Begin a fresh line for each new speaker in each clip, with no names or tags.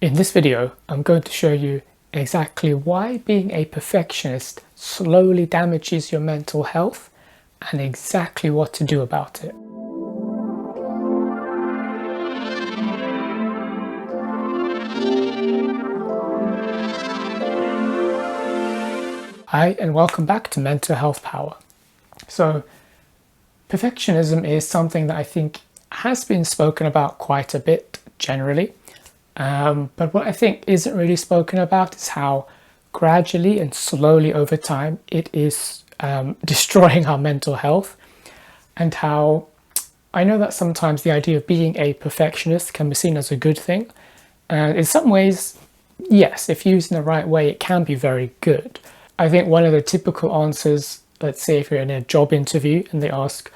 In this video, I'm going to show you exactly why being a perfectionist slowly damages your mental health and exactly what to do about it. Hi, and welcome back to Mental Health Power. So, perfectionism is something that I think has been spoken about quite a bit generally. But what I think isn't really spoken about is how gradually and slowly over time it is destroying our mental health, and how I know that sometimes the idea of being a perfectionist can be seen as a good thing. And in some ways, yes, if used in the right way, it can be very good. I think one of the typical answers, let's say if you're in a job interview and they ask,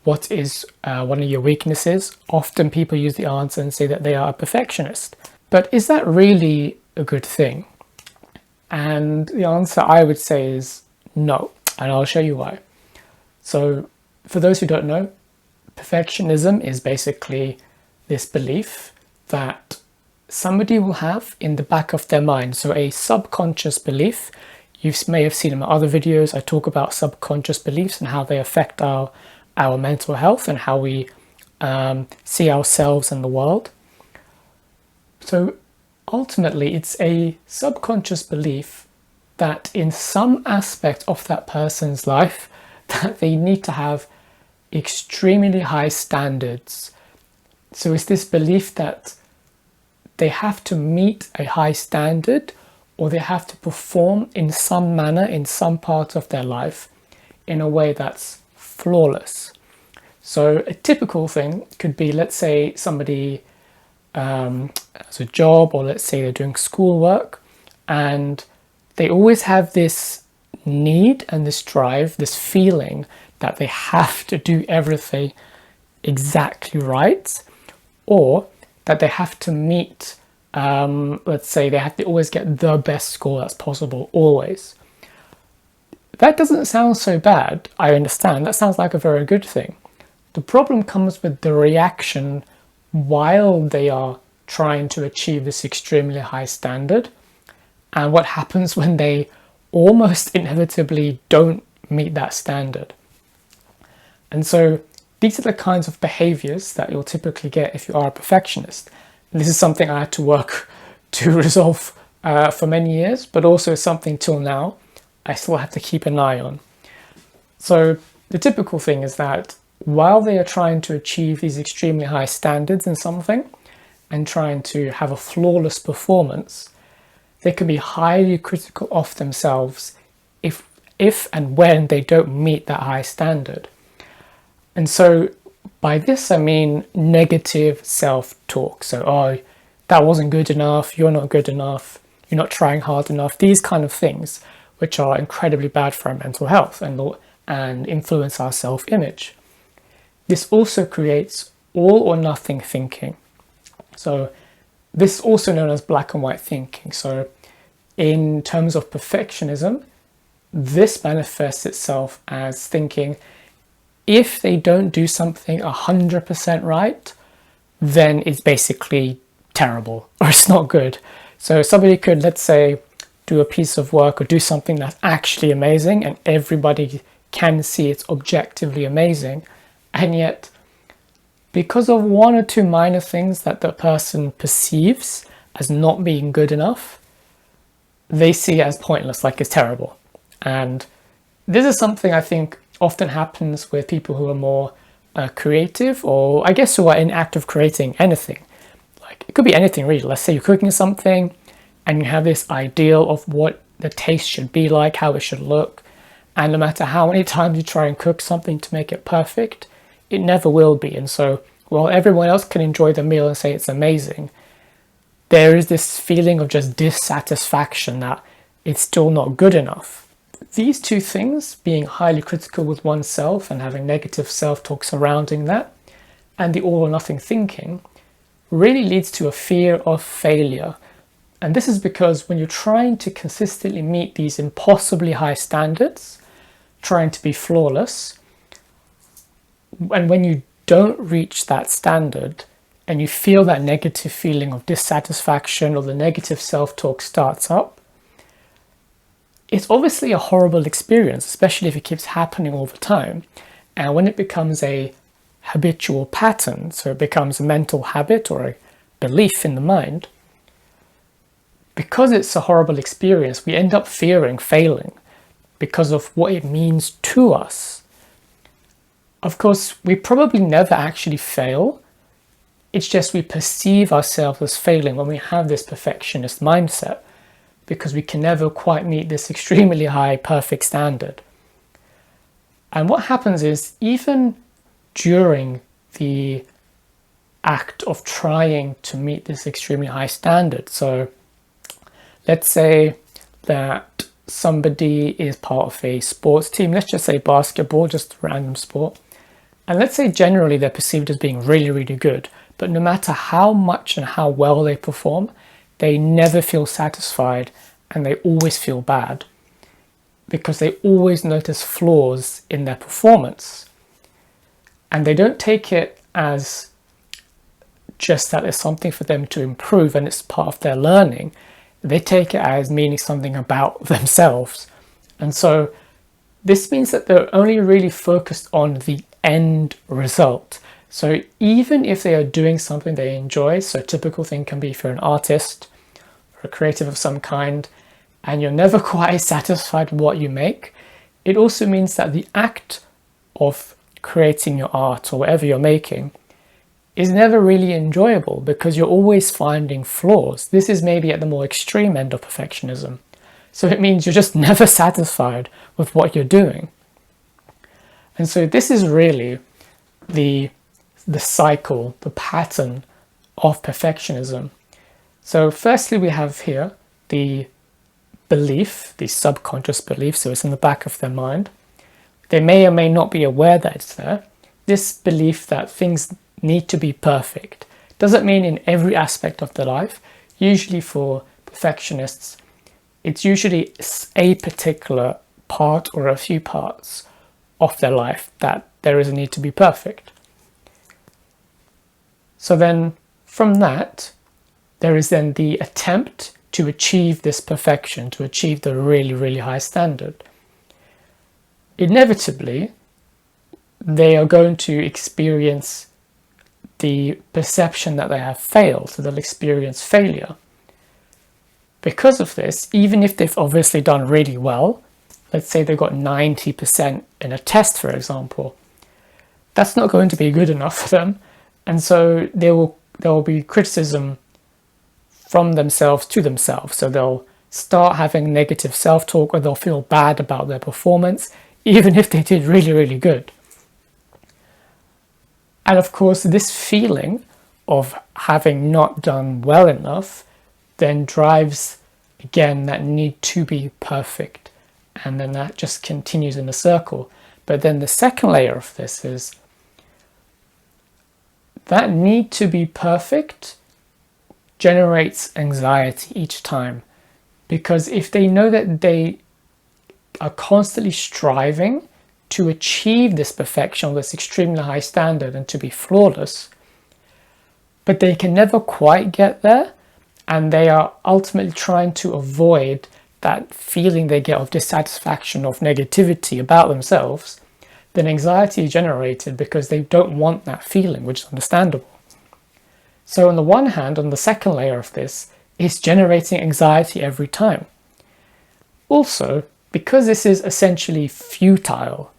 what is one of your weaknesses? Often people use the answer and say that they are a perfectionist. But is that really a good thing? And the answer I would say is no, and I'll show you why. So for those who don't know, perfectionism is basically this belief that somebody will have in the back of their mind, so a subconscious belief. You may have seen in my other videos, I talk about subconscious beliefs and how they affect our mental health and how we see ourselves and the world. So ultimately, it's a subconscious belief that in some aspect of that person's life that they need to have extremely high standards. So it's this belief that they have to meet a high standard, or they have to perform in some manner in some part of their life in a way that's flawless. So a typical thing could be, let's say somebody has a job, or let's say they're doing schoolwork, and they always have this need and this drive, this feeling that they have to do everything exactly right, or that they have to meet, let's say they have to always get the best score that's possible, always. That doesn't sound so bad, I understand, that sounds like a very good thing. The problem comes with the reaction while they are trying to achieve this extremely high standard, and what happens when they almost inevitably don't meet that standard. And so these are the kinds of behaviors that you'll typically get if you are a perfectionist. And this is something I had to work to resolve for many years, but also something till now I still have to keep an eye on. So the typical thing is that while they are trying to achieve these extremely high standards in something and trying to have a flawless performance, they can be highly critical of themselves if and when they don't meet that high standard. And so by this I mean negative self-talk. So, oh, that wasn't good enough, you're not good enough, you're not trying hard enough, these kind of things, which are incredibly bad for our mental health and influence our self-image. This also creates all or nothing thinking. So this is also known as black and white thinking. So in terms of perfectionism, this manifests itself as thinking if they don't do something 100% right, then it's basically terrible or it's not good. So somebody could, let's say, do a piece of work or do something that's actually amazing and everybody can see it's objectively amazing, and yet because of one or two minor things that the person perceives as not being good enough, they see it as pointless, like it's terrible. And this is something I think often happens with people who are more creative, or I guess who are in act of creating anything. Like it could be anything really. Let's say you're cooking something and you have this ideal of what the taste should be like, how it should look, and no matter how many times you try and cook something to make it perfect, it never will be. And so while everyone else can enjoy the meal and say it's amazing, there is this feeling of just dissatisfaction that it's still not good enough. These two things, being highly critical with oneself and having negative self-talk surrounding that, and the all or nothing thinking, really leads to a fear of failure. And this is because when you're trying to consistently meet these impossibly high standards, trying to be flawless, and when you don't reach that standard, and you feel that negative feeling of dissatisfaction or the negative self-talk starts up, it's obviously a horrible experience, especially if it keeps happening all the time. And when it becomes a habitual pattern, so it becomes a mental habit or a belief in the mind, because it's a horrible experience, we end up fearing failing because of what it means to us. Of course, we probably never actually fail. It's just we perceive ourselves as failing when we have this perfectionist mindset, because we can never quite meet this extremely high perfect standard. And what happens is, even during the act of trying to meet this extremely high standard, so let's say that somebody is part of a sports team, let's just say basketball, just a random sport, and let's say generally they're perceived as being really, really good, but no matter how much and how well they perform, they never feel satisfied and they always feel bad because they always notice flaws in their performance. And they don't take it as just that there's something for them to improve and it's part of their learning. They take it as meaning something about themselves. And so this means that they're only really focused on the end result. So even if they are doing something they enjoy, so a typical thing can be if you're an artist or a creative of some kind, and you're never quite satisfied with what you make, it also means that the act of creating your art or whatever you're making is never really enjoyable because you're always finding flaws. This is maybe at the more extreme end of perfectionism. So it means you're just never satisfied with what you're doing. And so this is really the cycle, the pattern of perfectionism. So firstly, we have here the belief, the subconscious belief, so it's in the back of their mind. They may or may not be aware that it's there. This belief that things need to be perfect doesn't mean in every aspect of their life. Usually for perfectionists, it's usually a particular part or a few parts of their life that there is a need to be perfect. So then from that, there is then the attempt to achieve this perfection, to achieve the really, really high standard. Inevitably, they are going to experience the perception that they have failed, so they'll experience failure. Because of this, even if they've obviously done really well, let's say they got 90% in a test, for example, that's not going to be good enough for them. And so there will be criticism from themselves to themselves. So they'll start having negative self-talk, or they'll feel bad about their performance, even if they did really, really good. And of course, this feeling of having not done well enough then drives, again, that need to be perfect. And then that just continues in a circle. But then the second layer of this is that need to be perfect generates anxiety each time. Because if they know that they are constantly striving to achieve this perfection, this extremely high standard, and to be flawless, but they can never quite get there, and they are ultimately trying to avoid that feeling they get of dissatisfaction, of negativity about themselves, then anxiety is generated because they don't want that feeling, which is understandable. So on the one hand, on the second layer of this, it's generating anxiety every time. Also, because this is essentially futile,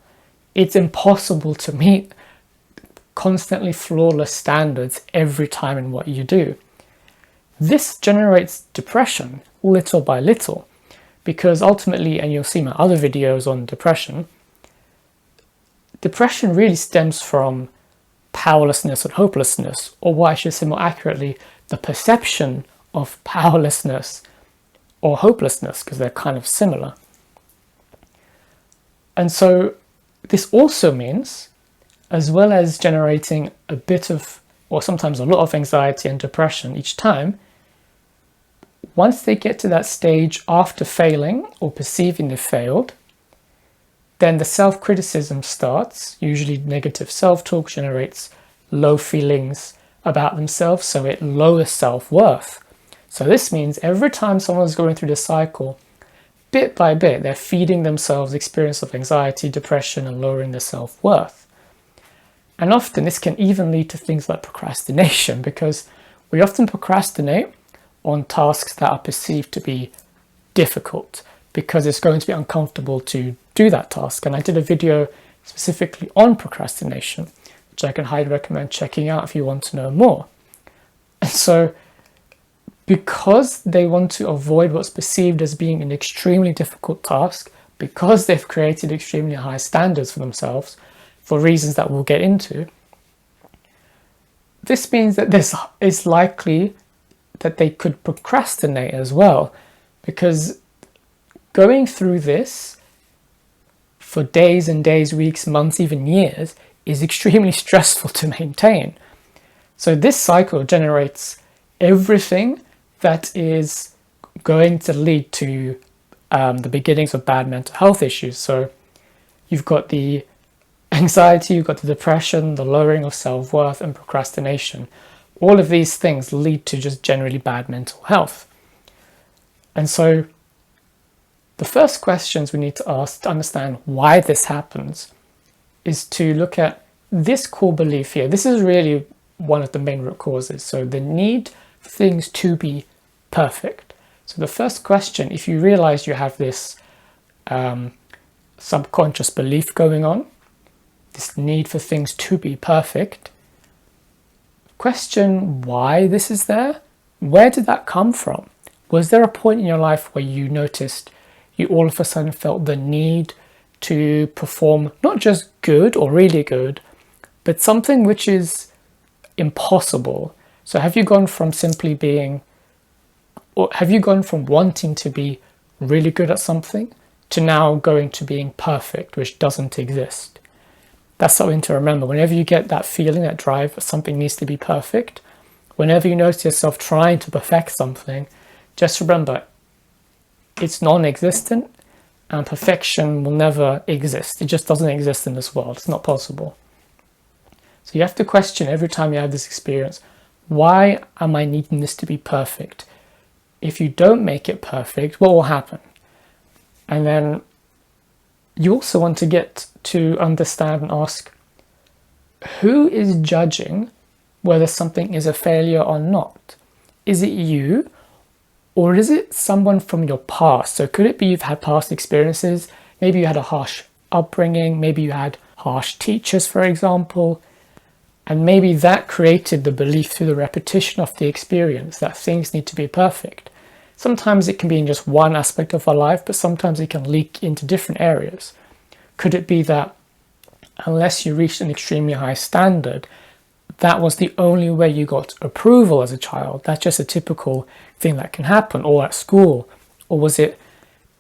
it's impossible to meet constantly flawless standards every time in what you do. This generates depression little by little, because ultimately, and you'll see my other videos on depression really stems from powerlessness and hopelessness, or what I should say more accurately, the perception of powerlessness or hopelessness, because they're kind of similar. And so this also means, as well as generating a bit of, or sometimes a lot of anxiety and depression each time, once they get to that stage after failing or perceiving they've failed, then the self-criticism starts. Usually negative self-talk generates low feelings about themselves, so it lowers self-worth. So this means every time someone's going through this cycle, bit by bit, they're feeding themselves experience of anxiety, depression, and lowering their self-worth. And often this can even lead to things like procrastination, because we often procrastinate on tasks that are perceived to be difficult because it's going to be uncomfortable to do that task. And I did a video specifically on procrastination, which I can highly recommend checking out if you want to know more. And so because they want to avoid what's perceived as being an extremely difficult task, because they've created extremely high standards for themselves for reasons that we'll get into, this means that it's likely that they could procrastinate as well, because going through this for days and days, weeks, months, even years is extremely stressful to maintain. So this cycle generates everything that is going to lead to the beginnings of bad mental health issues. So you've got the anxiety, you've got the depression, the lowering of self-worth, and procrastination. All of these things lead to just generally bad mental health. And so the first questions we need to ask to understand why this happens is to look at this core belief here. This is really one of the main root causes. So the need for things to be perfect. So the first question, if you realize you have this subconscious belief going on, this need for things to be perfect, question why this is there. Where did that come from? Was there a point in your life where you noticed you all of a sudden felt the need to perform not just good or really good, but something which is impossible? So have you gone from simply being, or have you gone from wanting to be really good at something to now going to being perfect, which doesn't exist? That's something to remember. Whenever you get that feeling, that drive, something needs to be perfect, whenever you notice yourself trying to perfect something, just remember it's non-existent and perfection will never exist. It just doesn't exist in this world. It's not possible. So you have to question every time you have this experience, why am I needing this to be perfect? If you don't make it perfect, what will happen? And then you also want to get to understand and ask, who is judging whether something is a failure or not? Is it you, or is it someone from your past? So could it be you've had past experiences? Maybe you had a harsh upbringing, maybe you had harsh teachers, for example, and maybe that created the belief through the repetition of the experience that things need to be perfect. Sometimes it can be in just one aspect of our life, but sometimes it can leak into different areas. Could it be that unless you reached an extremely high standard, that was the only way you got approval as a child? That's just a typical thing that can happen, or at school. Or was it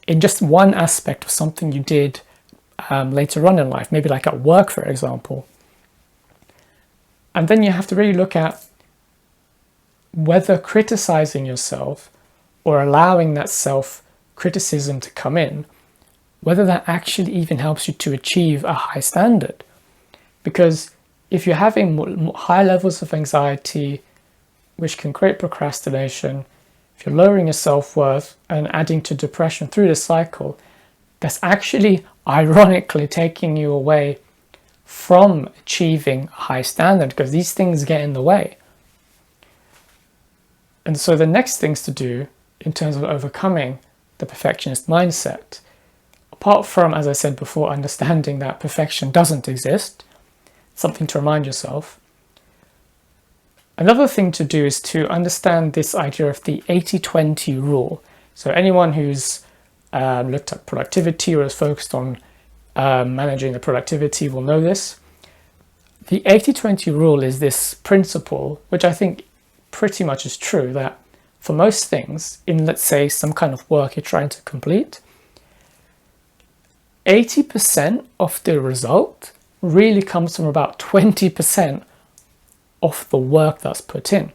in just one aspect of something you did later on in life, maybe like at work, for example? And then you have to really look at whether criticizing yourself or allowing that self-criticism to come in, whether that actually even helps you to achieve a high standard. Because if you're having high levels of anxiety, which can create procrastination, if you're lowering your self-worth and adding to depression through the cycle, that's actually ironically taking you away from achieving a high standard, because these things get in the way. And so the next things to do in terms of overcoming the perfectionist mindset, apart from, as I said before, understanding that perfection doesn't exist, something to remind yourself. Another thing to do is to understand this idea of the 80-20 rule. So anyone who's looked at productivity or is focused on managing the productivity will know this. The 80-20 rule is this principle, which I think pretty much is true, that for most things, in let's say some kind of work you're trying to complete, 80% of the result really comes from about 20% of the work that's put in.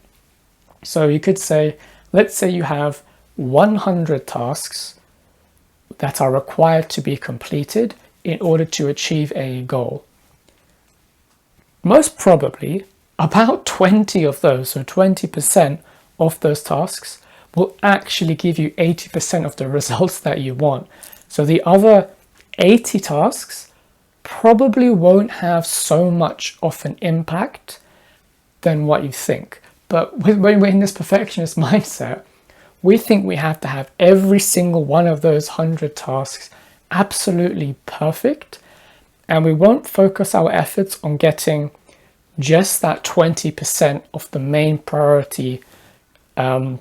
So you could say, let's say you have 100 tasks that are required to be completed in order to achieve a goal. Most probably, about 20 of those, so 20% of those tasks will actually give you 80% of the results that you want. So the other 80 tasks probably won't have so much of an impact than what you think. But when we're in this perfectionist mindset, we think we have to have every single one of those 100 tasks absolutely perfect, and we won't focus our efforts on getting just that 20% of the main priority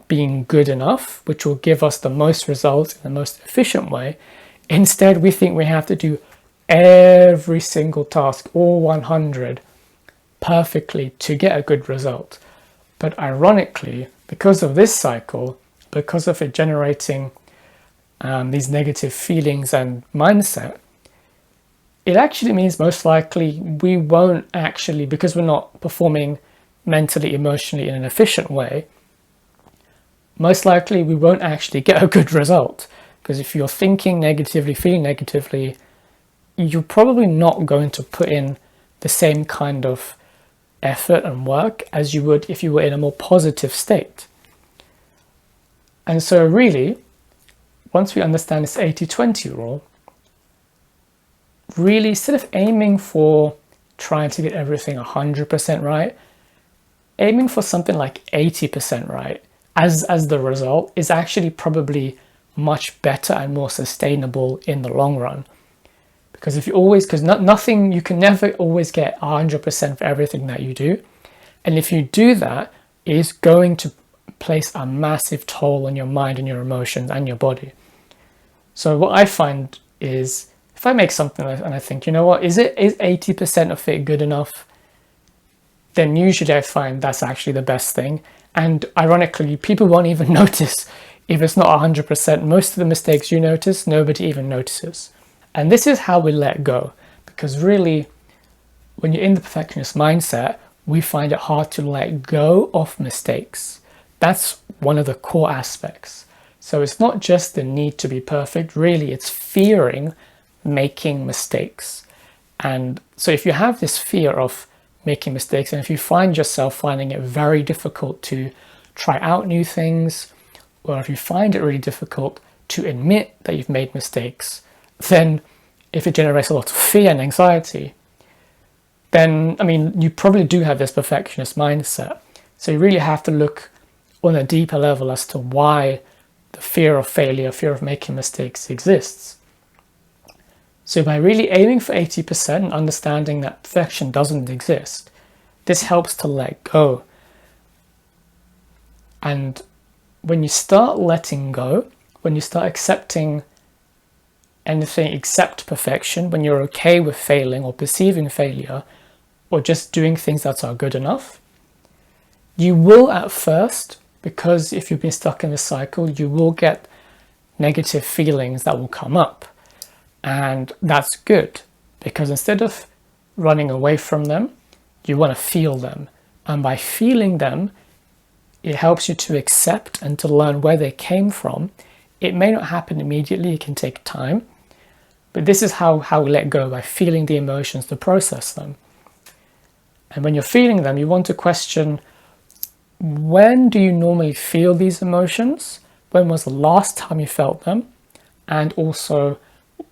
being good enough, which will give us the most results in the most efficient way. Instead, we think we have to do every single task, all 100, perfectly to get a good result. But ironically, because of this cycle, because of it generating these negative feelings and mindset, it actually means most likely we won't actually, because we're not performing mentally, emotionally in an efficient way, most likely we won't actually get a good result. Because if you're thinking negatively, feeling negatively, you're probably not going to put in the same kind of effort and work as you would if you were in a more positive state. And so really, once we understand this 80-20 rule, really, instead of aiming for trying to get everything 100% right, aiming for something like 80% right as the result is actually probably much better and more sustainable in the long run. Because if you always, because nothing, you can never always get 100% of everything that you do. And if you do that, it is going to place a massive toll on your mind and your emotions and your body. So what I find is, if I make something and I think, you know what, is 80% of it good enough? Then usually I find that's actually the best thing. And ironically, people won't even notice if it's not 100%. Most of the mistakes you notice, nobody even notices. And this is how we let go. Because really, when you're in the perfectionist mindset, we find it hard to let go of mistakes. That's one of the core aspects. So it's not just the need to be perfect, really it's fearing making mistakes. And so if you have this fear of making mistakes, and if you find yourself finding it very difficult to try out new things, or if you find it really difficult to admit that you've made mistakes, then if it generates a lot of fear and anxiety, then, I mean, you probably do have this perfectionist mindset. So you really have to look on a deeper level as to why the fear of failure, fear of making mistakes exists. So by really aiming for 80% and understanding that perfection doesn't exist, this helps to let go. And when you start letting go, when you start accepting anything except perfection, when you're okay with failing or perceiving failure, or just doing things that are good enough, you will at first, because if you've been stuck in this cycle, you will get negative feelings that will come up. And that's good, because instead of running away from them, you want to feel them. And by feeling them, it helps you to accept and to learn where they came from. It may not happen immediately, it can take time. But this is how we let go, by feeling the emotions to process them. And when you're feeling them, you want to question, when do you normally feel these emotions? When was the last time you felt them? And also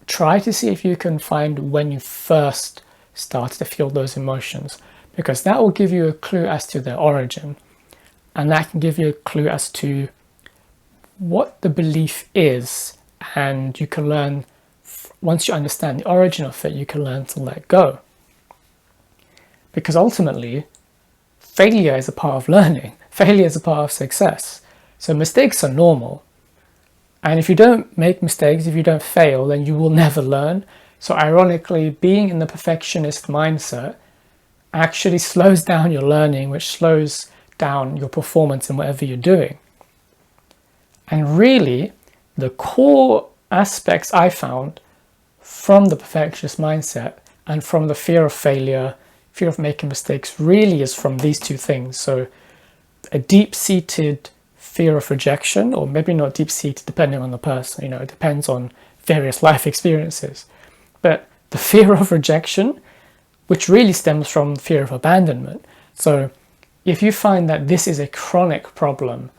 try to see if you can find when you first started to feel those emotions, because that will give you a clue as to their origin. And that can give you a clue as to what the belief is. And you can learn, once you understand the origin of it, you can learn to let go. Because ultimately, failure is a part of learning. Failure is a part of success. So mistakes are normal. And if you don't make mistakes, if you don't fail, then you will never learn. So ironically, being in the perfectionist mindset actually slows down your learning, which slows down your performance in whatever you're doing. And really, the core aspects I found from the perfectionist mindset and from the fear of failure, fear of making mistakes, really is from these two things. So a deep-seated fear of rejection, or maybe not deep-seated depending on the person, it depends on various life experiences. But the fear of rejection, which really stems from fear of abandonment. So if you find that this is a chronic problem,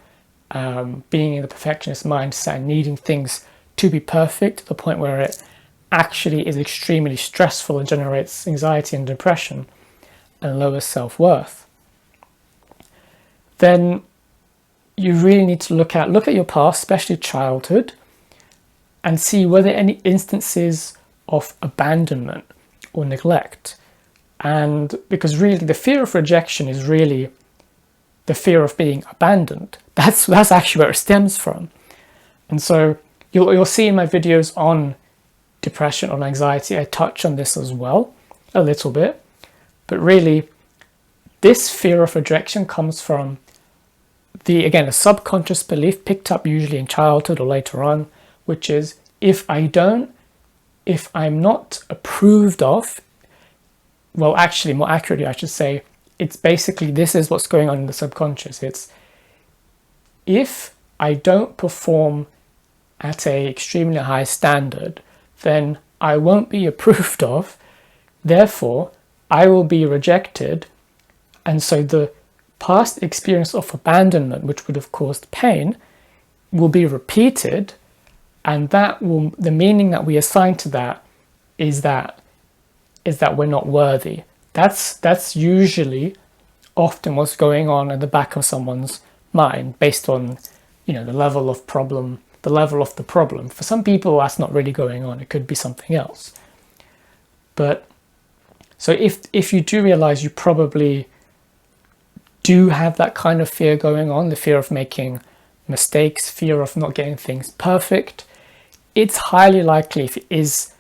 being in the perfectionist mindset and needing things to be perfect to the point where it actually is extremely stressful and generates anxiety and depression and lowers self-worth, then you really need to look at your past, especially childhood, and see were there any instances of abandonment or neglect. And because really the fear of rejection is really the fear of being abandoned. That's actually where it stems from. And so you'll see in my videos on depression, on anxiety, I touch on this as well, a little bit. But really, this fear of rejection comes from a subconscious belief picked up usually in childhood or later on, which is if I'm not approved of, well, actually, more accurately, I should say, it's basically this is what's going on in the subconscious. It's if I don't perform at an extremely high standard, then I won't be approved of, therefore I will be rejected, and so the past experience of abandonment, which would have caused pain, will be repeated, and the meaning that we assign to that is that we're not worthy. That's usually often what's going on at the back of someone's mind based on, the level of the problem. For some people, that's not really going on. It could be something else. But so if you do realize you probably do have that kind of fear going on, the fear of making mistakes, fear of not getting things perfect, it's highly likely if it is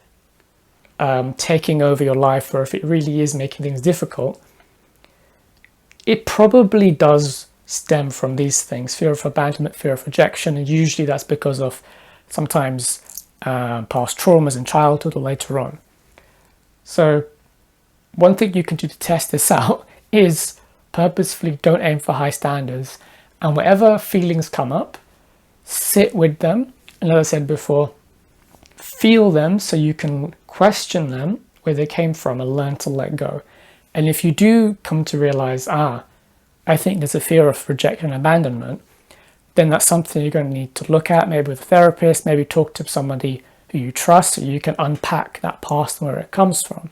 taking over your life, or if it really is making things difficult, it probably does stem from these things: fear of abandonment, fear of rejection, and usually that's because of sometimes past traumas in childhood or later on. So one thing you can do to test this out is purposefully don't aim for high standards, and whatever feelings come up, sit with them, and as I said before, feel them so you can question them, where they came from, and learn to let go. And if you do come to realize, I think there's a fear of rejection and abandonment, then that's something you're going to need to look at, maybe with a therapist, maybe talk to somebody who you trust so you can unpack that past and where it comes from.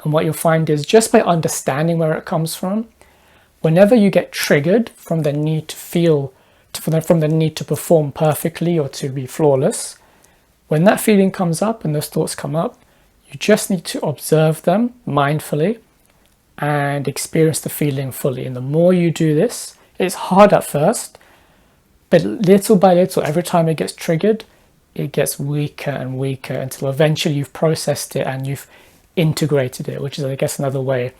And what you'll find is just by understanding where it comes from, whenever you get triggered from the need to from the need to perform perfectly or to be flawless, when that feeling comes up and those thoughts come up, you just need to observe them mindfully and experience the feeling fully. And the more you do this, it's hard at first, but little by little, every time it gets triggered, it gets weaker and weaker until eventually you've processed it and you've integrated it, which is, I guess, another way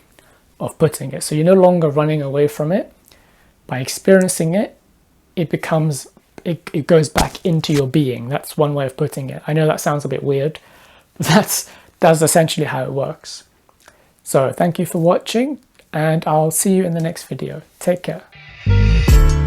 of putting it. So you're no longer running away from it. By experiencing it, it goes back into your being. That's one way of putting it. I know that sounds a bit weird, but that's essentially how it works. So thank you for watching, and I'll see you in the next video. Take care.